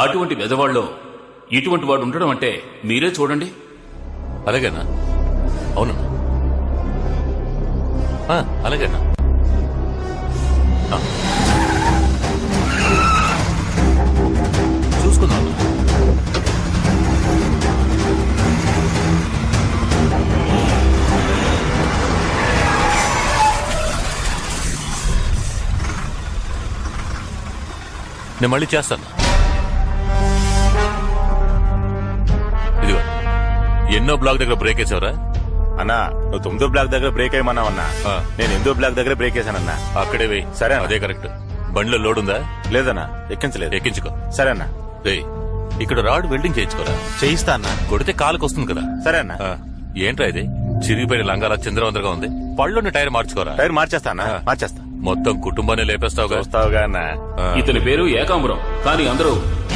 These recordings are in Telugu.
అటువంటి బెదవాళ్ళలో ఇటువంటి వాడు ఉండడం అంటే మీరే చూడండి. అలాగేనా? అవునన్నా. అలాగేనా? చూసుకుందాం. నేను మళ్ళీ చేస్తాను. ఇదిగో, ఎన్నో బ్లాక్ దగ్గర బ్రేక్ వేసావురా? అన్నా నువ్వు 9వ బ్లాక్ దగ్గర బ్రేక్ అయ్యమన్నావన్నా. నేను 8వ బ్లాక్ దగ్గర బ్రేక్ వేసానన్నా. అక్కడే వేయి. సరే, అదే కరెక్ట్. బండిలో లోడ్ ఉందా? లేదన్నా, ఎక్కించలేదు. ఎక్కించుకో. సరే అన్నా. రే, ఇక్కడ రాడ్ వెల్డింగ్ చేయించుకోరా. చేయిస్తా అన్నా. కొడితే కాలుకి వస్తుంది కదా. సరే అన్నా. ఏంట్రా ఇది చిరిగిపోయిన లంగాల చంద్రవందరగా ఉంది. పళ్ళున్న టైర్ మార్చుకోరా. టైర్ మార్చేస్తా అన్నా, మార్చేస్తా. మొత్తం కుటుంబాన్ని లేపేస్తావుగా. వస్తావుగా అన్నా. ఇతని పేరు ఏకాంబరం, కానీ అందరూ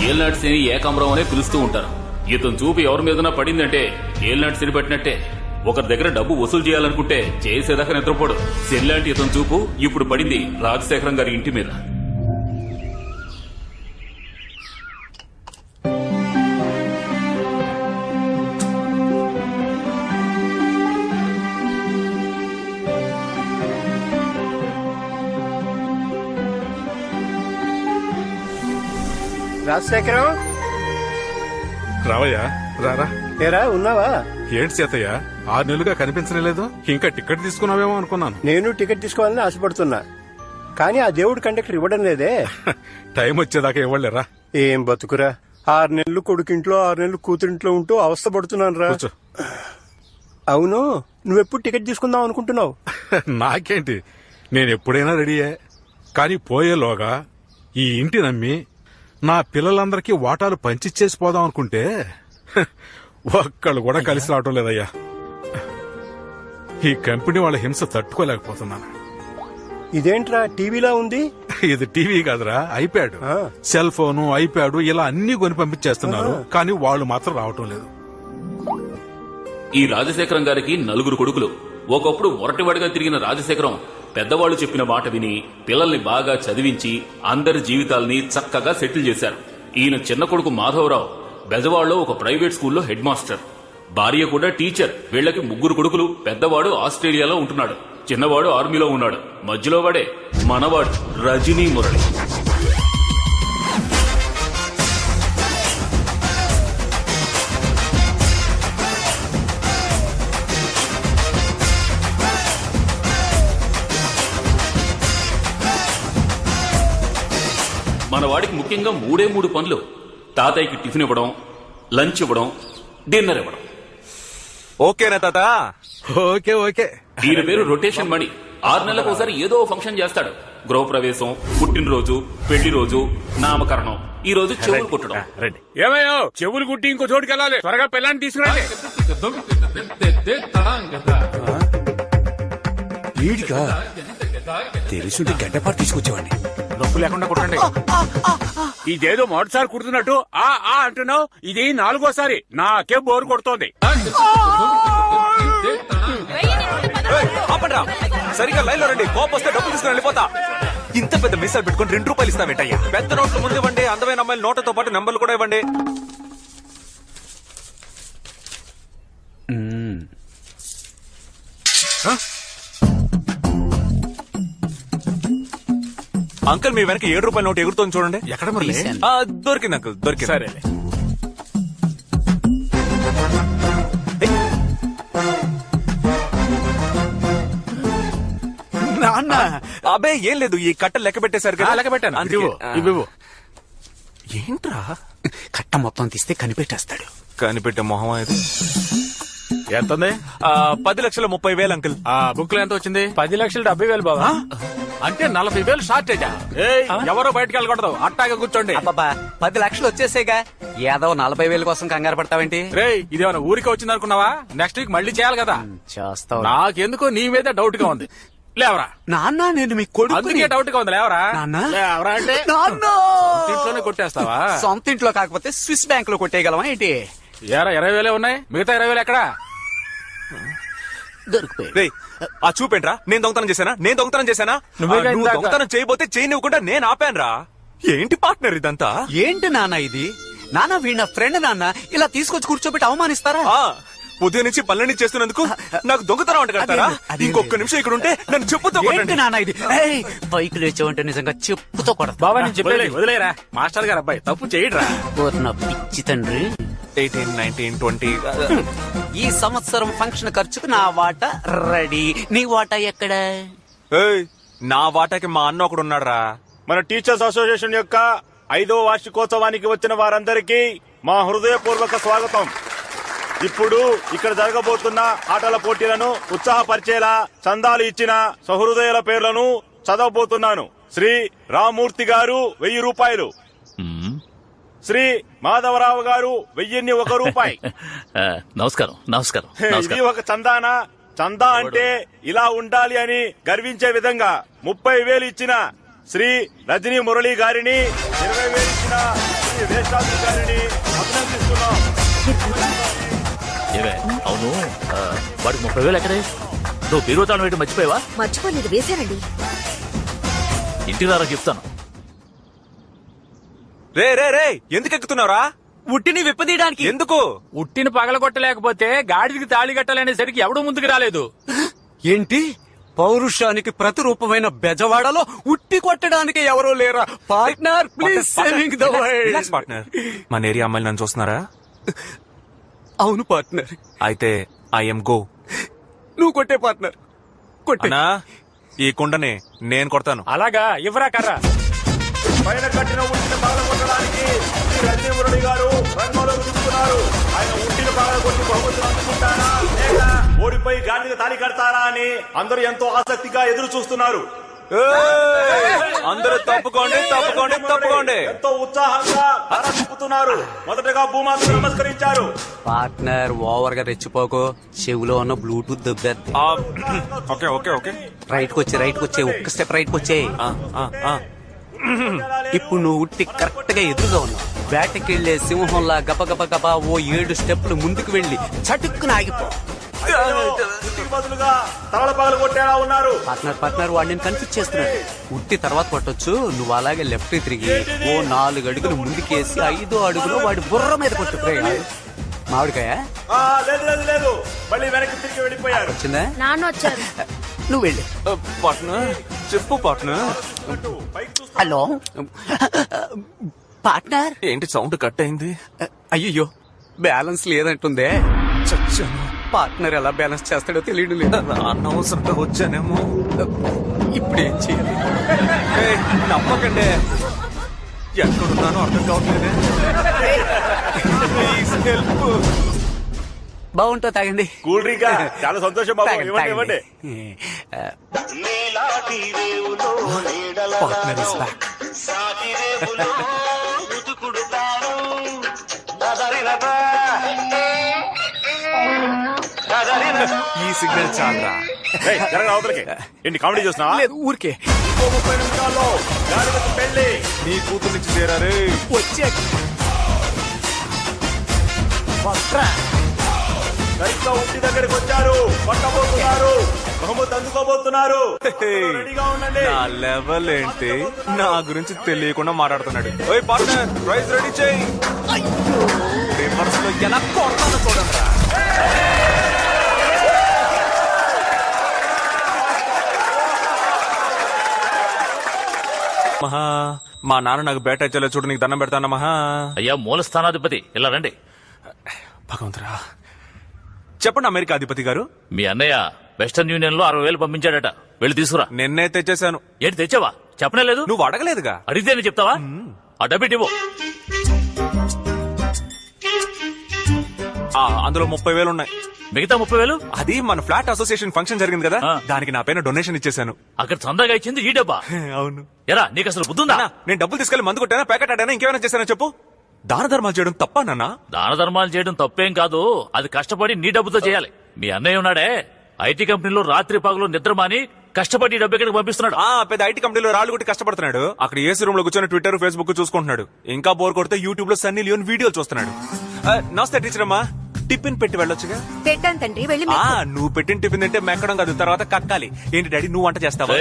ఏల్నాటి శని ఏకాంబరం అనే పిలుస్తూ ఉంటారు. ఇతను చూపు ఎవరి మీదనా పడిందంటే ఏల్నాటి శని పట్టినట్టే. ఒకరి దగ్గర డబ్బు వసూలు చేయాలనుకుంటే చేసేదాకా నిద్రపోడు. శనిలాంటి ఇతని చూపు ఇప్పుడు పడింది రాజశేఖరం గారి ఇంటి మీద. రాజశేఖరం, రావయ్యా, రారా. ఏరా ఉన్నావా? ఏంటి సీతయ్య, 6 నెలలుగా కనిపించలేదు. ఇంకా టికెట్ తీసుకున్నావేమో అనుకున్నాను. నేను టికెట్ తీసుకోవాలని ఆశపడుతున్నా, కానీ ఆ దేవుడు కండక్టర్ ఇవ్వడం లేదే. టైం వచ్చేదాకా ఇవ్వలేరా. ఏం బతుకురా, 6 నెలలు కొడుకింట్లో 6 నెలలు కూతురింట్లో ఉంటూ అవస్థ పడుతున్నాను రా. అవును, నువ్వెప్పుడు టికెట్ తీసుకుందాం అనుకుంటున్నావు? నాకేంటి, నేను ఎప్పుడైనా రెడీయే. కానీ పోయేలోగా ఈ ఇంటి నమ్మి నా పిల్లలందరికీ వాటాలు పంచిచ్చేసి పోదాం అనుకుంటే ఒక్కళ్ళు కూడా కలిసి రావటం లేదయ్యా. ఈ కంపెనీ వాళ్ళ హింస తట్టుకోలేకపోతున్నాను. ఇదేంట్రా టీవీలా ఉంది? ఇది టీవీ కాదురా, ఐప్యాడ్. సెల్ ఫోను, ఐప్యాడ్ ఇలా అన్ని కొని పంపించేస్తున్నారు, కానీ వాళ్ళు మాత్రం రావటం లేదు. ఈ రాజశేఖరం గారికి 4 కొడుకులు. ఒకప్పుడు మొరటివాడిగా తిరిగిన రాజశేఖరం పెద్దవాళ్లు చెప్పిన మాట విని పిల్లల్ని బాగా చదివించి అందరి జీవితాల్ని చక్కగా సెటిల్ చేశారు. ఈయన చిన్న కొడుకు మాధవరావు బెజవాడలో ఒక ప్రైవేట్ స్కూల్లో హెడ్ మాస్టర్, భార్య కూడా టీచర్. వీళ్లకి 3 కొడుకులు. పెద్దవాడు ఆస్ట్రేలియాలో ఉంటున్నాడు, చిన్నవాడు ఆర్మీలో ఉన్నాడు, మధ్యలో వాడే మనవాడు రజనీ మురళి. మన వాడికి ముఖ్యంగా 3 పనులు. తాతయ్యకి టిఫిన్ ఇవ్వడం, లంచ్ ఇవ్వడం, డిన్నర్ ఇవ్వడం. ఓకేనా తాత? Okay okay. ఈయన పేరు రొటేషన్ మణి. 6 నెలలకు ఒకసారి ఏదో ఫంక్షన్ చేస్తాడు. గృహప్రవేశం, పుట్టినరోజు, పెళ్లి రోజు, నామకరణం. ఈ రోజు చెవులు కుట్టడం. ఏమయ్యో, చెవులు కుట్టి ఇంకో చోటుకి వెళ్ళాలి. త్వరగా పిల్లాన్ని తీసుకురండి. వీడిగా తెలుసుంటే గడ్డపాటు తీసుకొచ్చేవాడిని. నొప్పు లేకుండా కుట్టండి. ఇదేదో మొదటిసారి కుడుతున్నట్టు ఆ అంటున్నావు. ఇది 4గోసారి. నాకే బోరు కొడుతోంది. సరిగా లైన్ లో రండి. కోపం వస్తే డబ్బు తీసుకుని వెళ్ళిపోతా. ఇంత పెద్ద మిస్సాలు పెట్టుకుని 2 రూపాయలు ఇస్తావేంటయ్యా? పెద్ద నోట్లు ముందు ఇవ్వండి. అందమైన అమ్మాయిల నోట్లతో పాటు నంబర్లు కూడా ఇవ్వండి. అంకుల్, మీ వెనక 7 రూపాయల నోట్ ఎగురుతోంది చూడండి. ఎక్కడ మరి? దొరికింది అంకుల్, దొరికింది. సరే. నాన్న, అబ్బే ఏం లేదు, ఈ కట్టలు లెక్క పెట్టేశారు కదా. లెక్క పెట్టాను. ఇవ్వు. ఏంట్రా కట్ట మొత్తం తీస్తే కనిపెట్టేస్తాడు. కనిపెట్టే మొహం ఇది. ఎంత ఉంది? 10,30,000 అంకుల్. ఆ బుక్ లో ఎంత వచ్చింది? 10,70,000 బాబా. అంటే 40,000 షార్టేజా? ఎవరో బయటకు వెళ్ళకూడదు, అట్టాగా కూర్చోండి. అబ్బాబా, 10 లక్షలు వచ్చేసేగా. ఏదో 40,000 కోసం కంగారు పడతావేంటి? రేయ్, ఇదేమన్నా ఊరికే వచ్చింది అనుకున్నావా? నెక్స్ట్ వీక్ మళ్ళీ చేయాలి కదా. చేస్తావు. నాకెందుకో నీ మీద డౌట్ గా ఉంది. లేవరా. నాన్న, నేను మీ కొడుకు. అందుకే డౌట్ గా ఉంది. లేవరా. లేవరా అంటే ఇంట్లోనే కొట్టేస్తావా? సొంత ఇంట్లో కాకపోతే స్విస్ బ్యాంక్ లో కొట్టేయగలవా ఏంటి? ఏరా 20,000 ఉన్నాయి, మిగతా 20,000 ఎక్కడా? దొరికిపోయి. ఆ చూపేంట్రా, నేను దొంగతనం చేశానా? నువ్వు దొంగతనం చేయబోతే చేయనివ్వకుండా నేను ఆపానురా. ఏంటి పార్ట్నర్ ఇదంతా? ఏంటి నాన్న ఇది? నాన్న వీణ ఫ్రెండ్ నాన్న, ఇలా తీసుకొచ్చి కూర్చోబెట్టి అవమానిస్తారా? ఆ, ఉదయం నుంచి పనులన్నీ చేస్తున్నందుకు నాకు దొంగతనం అంట కడతారా? అదే. ఇంకొక నిమిషం ఇక్కడ ఉంటే నన్ను చెప్పుతో ఏంటి కొట్టండి. నాన్న ఇది? ఏయ్, బైక్ లేచావంటే నిజంగా చెప్పుతో కొడతా. బాబా నేను చెప్పేది వదిలేరా, మాస్టర్ గారు అబ్బాయి తప్పు చేయడరా. ఓరి నా పిచ్చి తండ్రి. 18, 19, 20. ఈ సంవత్సరం ఫంక్షన్ ఖర్చుకు నా వాటా రెడీ. నీ వాటా ఎక్కడ? ఏయ్, నా వాటాకి మా అన్న ఒకడు ఉన్నాడురా. మన టీచర్స్ అసోసియేషన్ యొక్క 5వ వార్షికోత్సవానికి వచ్చిన వారందరికీ మా హృదయపూర్వక స్వాగతం. ఇప్పుడు ఇక్కడ జరగబోతున్న ఆటల పోటీలను ఉత్సాహపరిచేలా చందాలు ఇచ్చిన సహృదయుల పేర్లను చదవబోతున్నాను. శ్రీ రామూర్తి గారు 1000 రూపాయలు, శ్రీ మాధవరావు గారు 1001 రూపాయి. నమస్కారం నమస్కారం ఇది ఒక చందానా? చందా అంటే ఇలా ఉండాలి అని గర్వించే విధంగా 30,000 ఇచ్చిన శ్రీ రజనీ మురళి గారిని, 20,000 ఇచ్చిన శ్రీ వేశాద్రి గారిని అభినందిస్తున్నాం. అవును, వాడికి 30,000 ఎక్కడే? నువ్వు బీరువాతాళం వేయడం మర్చిపోయావా? మర్చిపోలేదు, వేశానండి. ఇంటికి రారా చెప్తాను. రే రే రే, ఎందుకు ఎక్కుతున్నావురా? ఉట్టిని విప్పదీయడానికి. ఎందుకు? ఉట్టిని పగలగొట్టలేకపోతే గాడిదికి తాళి కట్టాలనేసరికి ఎవడూ ముందుకు రాలేదు. ఏంటి? పౌరుషానికి ప్రతిరూపమైన బెజవాడలో ఉట్టి కొట్టడానికి ఎవరూ లేరా? Partner please saving the world. Relax partner. మన ఏరియా అమ్మాయిలు నన్ను చూస్తున్నారా? అవును పార్ట్నర్. అయితే ఐఎమ్ గో. నువ్వు కొట్టే పార్ట్నర్, కొట్టే. అన్నా, ఈ కుండని నేను కొడతాను. అలాగా, ఇవ్వరా కర్రా. పైన కట్టిన ఉట్టిని పగలగొట్టడానికి శ్రీ రజనీ మురళి గారు రంగంలోకి దిగుతున్నారు. ఆయన ఉట్టిని పగలగొట్టి బహుమతులు అందుకుంటారా లేక ఓడిపోయి గాడికి తాళి కడతారా అని అందరూ ఎంతో ఆసక్తిగా ఎదురు చూస్తున్నారు. అందరూ తప్పుకోండి తప్పుకోండి తప్పుకోండి. ఎంతో ఉత్సాహంగా తల తిప్పుతున్నారు. మొదటగా భూమాతకు నమస్కరించారు. పార్ట్నర్ ఓవర్ గా రెచ్చిపోకో, చెవిలో ఉన్న బ్లూటూత్ దెబ్బేద్ది. ఆ, ఓకే ఓకే ఓకే. రైట్ కి వచ్చే ఒక్క స్టెప్ రైట్ కి వచ్చే. ఆ, ఆ, ఆ. ఇప్పుడు నువ్వు ఉట్టి కరెక్ట్ గా ఎదురుగా ఉన్నావు. వేటకెళ్లే సింహంలా గబ గబ గబా ఓ 7 స్టెప్లు ముందుకు వెళ్లి చటుక్కున ఆగిపో. ఉట్టికి బదులుగా తల పగలగొట్టేలా ఉన్నారు. పార్ట్నర్ వాడిని కన్ఫ్యూజ్ చేస్తున్నాడు. ఉట్టి తర్వాత కొట్టొచ్చు, నువ్వు అలాగే లెఫ్ట్ తిరిగి ఓ 4 అడుగులు ముందుకేసి 5వ అడుగులో వాడి బుర్ర మీద కొట్టు. మామిడికాయ లేదు లేదు లేదు, మళ్ళీ వెనక్కి తిరిగి వెళ్ళిపోయారు. వచ్చిందా? నాన్న వచ్చారు. నువ్వు వెళ్ళు. పార్ట్నర్ చెప్పు పార్ట్నర్. Hello partner. ఏంటి సౌండ్ కట్ అయింది? అయ్యో బ్యాలెన్స్ లేదంటుందే. చచ్చాను. పార్ట్నర్ ఎలా బ్యాలెన్స్ చేస్తాడో తెలియడం లేదు. అనవసరంగా వచ్చానేమో. ఇప్పుడు ఏం చేయాలి? ఏయ్, నమ్మకండి, ఎక్కడున్నానో అర్థం కావట్లేదే. Please help. బాగుంటా తాగండి. కూల్ డ్రింక్ చాలా సంతోషం బాబు. తాగండి, ఇవ్వండి ఇవ్వండి. Partner is back. ఈ సిగ్నల్ చాలరా. ఏయ్, జరగరా అవతలకి. ఏంటి కామెడీ చూస్తున్నావా? లేదు ఊరికే ఇంకో 30 నిమిషాల్లో గాడిదకు పెళ్లి. నీ కూతురు నుంచి చేరారే. వచ్చే. సరిగ్గా ఉట్టి దగ్గరికి వచ్చారు. పట్టబోతున్నారు, బహుమతి అందుకోబోతున్నారు. రెడీగా ఉండండి. నా లెవెల్ ఏంటి? నా గురించి తెలియకుండా మాట్లాడుతున్నాడు. ఓయ్ పార్ట్నర్, ప్రైజ్ రెడీ చేయి. రివర్స్ లో ఎలా కొడతానో చూడండి. మహా, మా నాన్న నాకు బేట ఇచ్చేలా చూడు, నీకు దండం పెడతాను మహా. అయ్యా మూల స్థానాధిపతి, ఇలా రండి. భగవంతురా, చెప్పండి అమెరికా అధిపతి గారు. మీ అన్నయ్య వెస్టర్న్ యూనియన్ లో 60,000 పంపించాడట, వెళ్ళి తీసుకురా. నిన్నే తెచ్చేశాను. ఏంటి తెచ్చావా? చెప్పనే లేదు. నువ్వు అడగలేదుగా. అడిగితేనే చెప్తావా? ఆ డబ్బిట్ ఇవ్వు. అందులో 30,000 ఉన్నాయి. మిగతా 30,000 అది మన ఫ్లాట్ అసోసియేషన్ ఫంక్షన్ జరిగింది కదా, ఆ. దానికి నా పైన డొనేషన్ ఇచ్చేశాను. అక్కడ చందాగా ఇచ్చింది ఈ డబ్బా. అవును. ఎరా నీకు అసలు బుద్ధుందా? అన్నా, నేను డబ్బులు తీసుకెళ్లి మందు కొట్టానా, ప్యాకెట్ ఆడానా, ఇంకేమైనా చేశానా చెప్పు. దాన ధర్మాలు చేయడం తప్ప నాన్న? దాన ధర్మాలు చేయడం తప్పేం కాదు, అది కష్టపడి నీ డబ్బుతో చేయాలి. మీ అన్నయ్య ఉన్నాడే, ఐటీ కంపెనీలో రాత్రి పగలు నిద్రమాని కష్టపడి ఈ డబ్బు ఇక్కడికి పంపిస్తున్నాడు. పెద్ద ఐటీ కంపెనీలో రాళ్ళు కొట్టి కష్టపడుతున్నాడు. అక్కడ ఏసీ రూమ్ లో కూర్చొని ట్విట్టర్ ఫేస్బుక్ చూసుకుంటున్నాడు. ఇంకా బోర్ కొడితే యూట్యూబ్ లో సన్నీ లియోన్ వీడియోలు చూస్తున్నాడు. నమస్తే టీచర్ అమ్మా. టిఫిన్ పెట్టి వెళ్ళొచ్చుగా. పెట్టాను తండ్రి, వెళ్ళి నువ్వు పెట్టిన టిఫిన్ తింటే మెక్కడం కాదు, తర్వాత కక్కాలి. ఏంటి డాడీ, నువ్వు వంట చేస్తావా?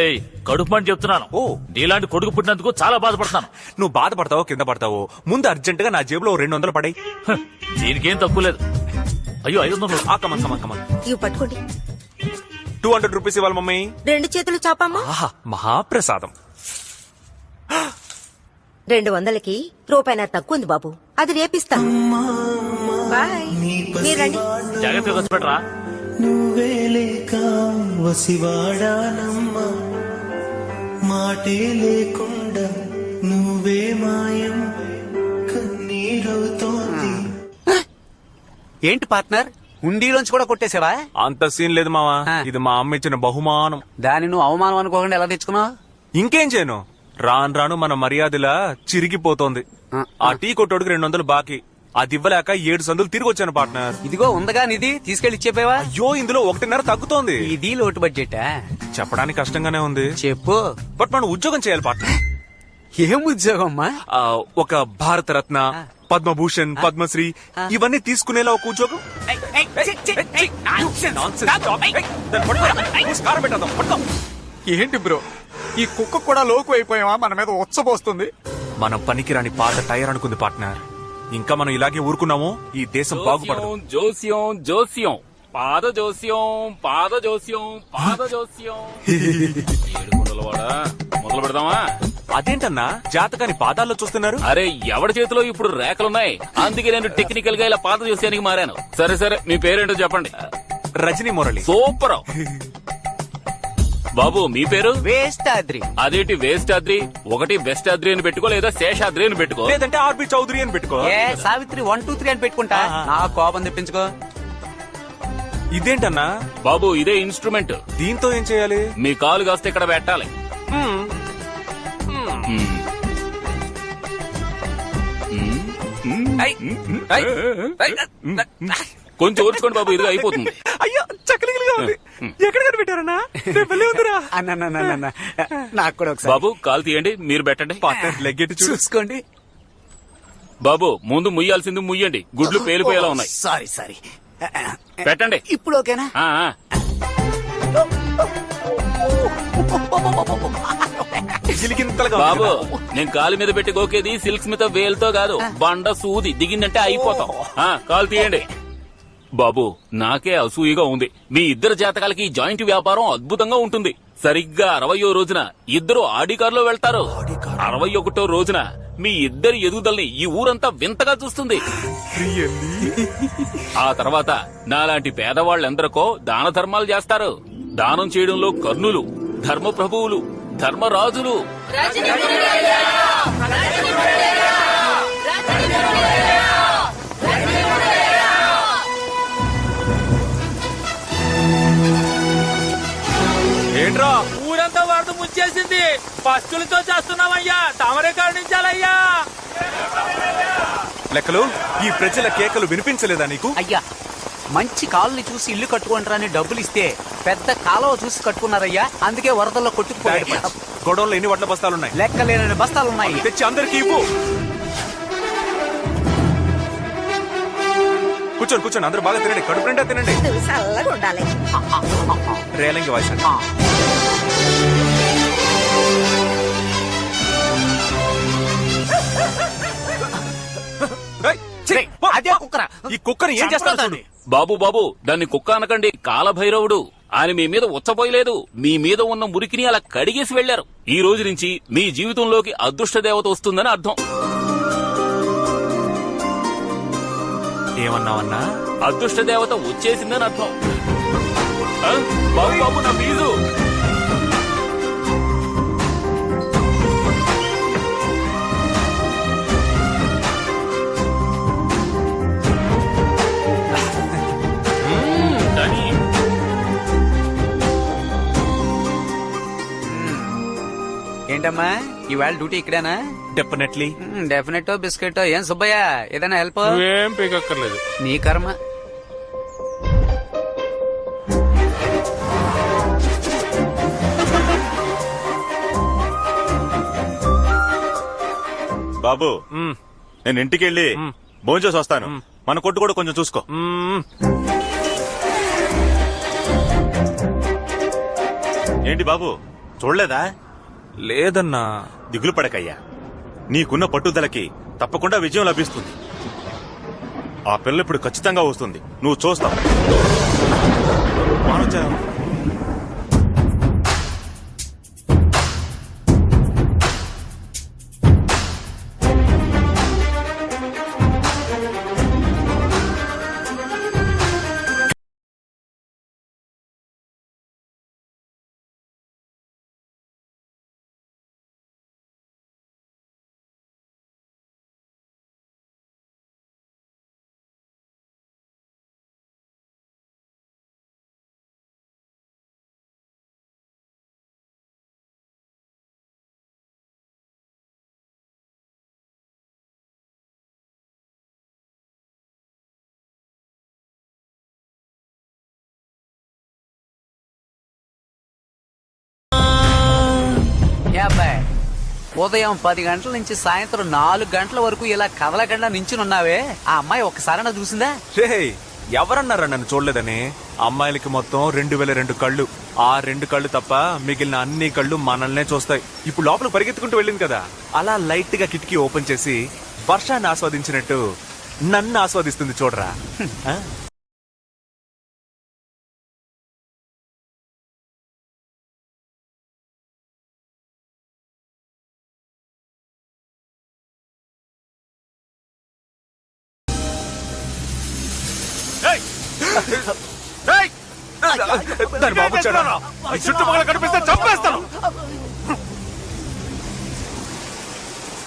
కడుపు అని చెప్తున్నాను. ఓ, నీలాంటి కొడుకు పుట్టినందుకు చాలా బాధపడతాను. నువ్వు బాధపడతావో కింద పడతావో, ముందు అర్జెంట్ గా నా జేబులో 200 పడాయి. దీనికేం తక్కువ లేదు. అయ్యో 500. Come on come on come on. ఇవి పట్టుకోండి. 200 రూపీస్ ఇవ్వాలి మమ్మీ. 2 చేతులు చాపమ్మా. ఆహా, మహాప్రసాదం. 200కి రూపాయి తక్కువ ఉంది బాబు, అది రేపిస్తా. బాయ్, మీరు రండి. జాగ్రత్తగా ఖర్చు పెట్టరా. నువ్వే లేక వసివాడానమ్మా, మాటే లేకుండా నువ్వే మాయం కన్నీరవుతోంది. ఏంటి పార్ట్నర్, హుండీలోంచి కూడా కొట్టేసావా? అంత సీన్ లేదు మావా, ఇది మా అమ్మ ఇచ్చిన బహుమానం. దాన్ని నువ్వు అవమానం అనుకోకుండా ఎలా తెచ్చుకున్నావు? ఇంకేం చేయను, రాను రాను మన మర్యాదలా చిరిగిపోతోంది. ఆ టీ కొట్టోడికి 200 బాకీ, అది ఇవ్వలేక 7 సందులు తిరిగి వచ్చాను పార్ట్నర్. ఇదిగో ఉందగా నిధి, తీసుకెళ్లి ఇచ్చేపోయావా? అయ్యో, ఇందులో 1.5 తగ్గుతోంది. ఇది లోటు బడ్జెటా? చెప్పడానికి కష్టంగానే ఉంది. చెప్పు. బట్ మనం ఉద్యోగం చేయాలి పార్ట్నర్. ఏం ఉద్యోగం అమ్మా? ఒక భారతరత్న, పద్మభూషణ్, పద్మశ్రీ ఇవన్నీ తీసుకునేలా ఒక ఉద్యోగం. ఏంటి బ్రో, ఈ కుక్క కూడా లోకు అయిపోయావా? మన మీద ఉచ్చబోస్తుంది. మనం పనికిరాని పాత టైర్ అనుకుంది పార్ట్నర్. ఇంకా మనం ఇలాగే ఊరుకున్నాము, ఈ దేశం బాగుపడదు. జోస్యం జోస్యం, పాద జోస్యం, పాద జోస్యం, పాద జోస్యం. ఏడుకొండలవాడా, మొదలు పెడదామా? అదేంటన్నా జాతకాన్ని పాదాల్లో చూస్తున్నారు? అరే, ఎవడి చేతిలో ఇప్పుడు రేఖలున్నాయి, అందుకే నేను టెక్నికల్ గా ఇలా పాద జోస్యానికి మారాను. సరే సరే, మీ పేరేంటో చెప్పండి. రజనీ మురళి. సూపర్. బాబు మీ పేరు? వేస్తాద్రి. అదేంటి వేస్తాద్రి? ఒకటి వెస్టాద్రి అని పెట్టుకో, లేదా శేషాద్రి అని పెట్టుకో, లేదంటే ఆర్బి చౌదరి అని పెట్టుకో. ఏ సావిత్రి 1 2 3 అని పెట్టుకుంటా. నా కోపం తెప్పించుకో. ఇదేంటన్నా? బాబు ఇదే ఇన్స్ట్రుమెంట్. దీంతో ఏం చేయాలి? మీ కాలు కాస్త ఇక్కడ పెట్టాలి. కొంచెం ఓర్చుకోండి బాబు, ఇదిగా అయిపోతుంది. అయ్యో, చక్కలిగా ఉంది. ఎక్కడ కనిపెట్టారన్నా? నాకు కూడా ఒకసారి. బాబు కాలు తీయండి, మీరు పెట్టండి. లెగ్గెట్టి చూసుకోండి. బాబు ముందు ముయ్యాల్సింది ముయ్యండి, గుడ్లు పేలిపోయేలా ఉన్నాయి. Sorry sorry. పెట్టండి. ఇప్పుడు ఓకేనా? బాబు నేను కాలు మీద పెట్టి గోకేది సిల్క్ స్మిత వేలుతో కాదు, బండ సూది దిగిందంటే అయిపోతాం. కాలు తీయండి. బాబు నాకే అసూయగా ఉంది. మీ ఇద్దరు జాతకాలకి జాయింట్ వ్యాపారం అద్భుతంగా ఉంటుంది. సరిగ్గా 60వ రోజున ఇద్దరు ఆడి కారులో వెళ్తారు. 61వ రోజున మీ ఇద్దరి ఎదుగుదలని ఈ ఊరంతా వింతగా చూస్తుంది. ఆ తర్వాత నాలాంటి పేదవాళ్ళెందరికో దాన ధర్మాలు చేస్తారు. దానం చేయడంలో కర్ణులు, ధర్మ ప్రభువులు, ధర్మరాజులు. ఏంట్రా ఊరంతా వరద ముచ్చేసింది, పస్తులతో చేస్తున్నామయ్యా, తమరే కరుణించాలయ్యా. లెక్కలు, ఈ ప్రజల కేకలు వినిపించలేదా నీకు? అయ్యా, మంచి కాలుని చూసి ఇల్లు కట్టుకుంటారని డబ్బులు ఇస్తే పెద్ద కాలువ చూసి కట్టుకున్నారయ్యా, అందుకే వరదల్లో కొట్టుకుపోయాడు. గొడవల్లో ఎన్ని వడ్ల బస్తాలున్నాయి? లెక్కలేనని బస్తాలున్నాయి. తెచ్చి అందరికి ఇవ్వు. కూర్చోండి కూర్చోండి, అందరూ బాగా తినండి, కడుపు నిండా తినండి. చల్లగా ఉండాలి. రేలంగి వాయిస్ అండి. అదే కుక్కరా? ఈ కుక్కని ఏం చేస్తాను? బాబు బాబు దాన్ని కుక్క అనకండి, కాలభైరవుడు. ఆయన మీ మీద ఉచ్చపోయలేదు, మీ మీద ఉన్న మురికిని అలా కడిగేసి వెళ్లారు. ఈ రోజు నుంచి మీ జీవితంలోకి అదృష్ట దేవత వస్తుందని అర్థం. ఏమన్నావన్నా? అదృష్ట దేవత వచ్చేసిందని అర్థం. బాబు బాబు నా ఫీజు. ఏంటమ్మా ఇవాళ డ్యూటీ ఇక్కడేనా? డెఫినెట్లీ. Definite biscuit. ఏం సుబ్బయ్య ఏదైనా హెల్ప్? ఏం పీకక్కర్లేదు. నీ కర్మ. బాబు నేను ఇంటికి వెళ్ళి భోంచేసి వస్తాను. మన కొట్టు కూడా కొంచెం చూసుకో. ఏంటి బాబు చూడలేదా? లేదన్నా. దిగులు పడకయ్యా, నీకున్న పట్టుదలకి తప్పకుండా విజయం లభిస్తుంది. ఆ పిల్ల ఇప్పుడు ఖచ్చితంగా వస్తుంది, నువ్వు చూస్తావు. ఉదయం 10 గంటల నుంచి సాయంత్రం 4 గంటల వరకు ఇలా కదలకుండా నించునున్నావే, ఆ అమ్మాయి ఒక్కసారైనా చూసిందా? రే, ఎవరన్నారా నన్ను చూడలేదని? అమ్మాయిలకి మొత్తం 2002 కళ్ళు. ఆ 2 కళ్ళు తప్ప మిగిలిన అన్ని కళ్ళు మనల్నే చూస్తాయి. ఇప్పుడు లోపల పరిగెత్తుకుంటూ వెళ్ళింది కదా, అలా లైట్ గా కిటికీ ఓపెన్ చేసి వర్షాన్ని ఆస్వాదించినట్టు నన్ను ఆస్వాదిస్తుంది చూడరా. దాని బాబు చుట్టుపక్కల కనిపిస్తే చంపేస్తాను.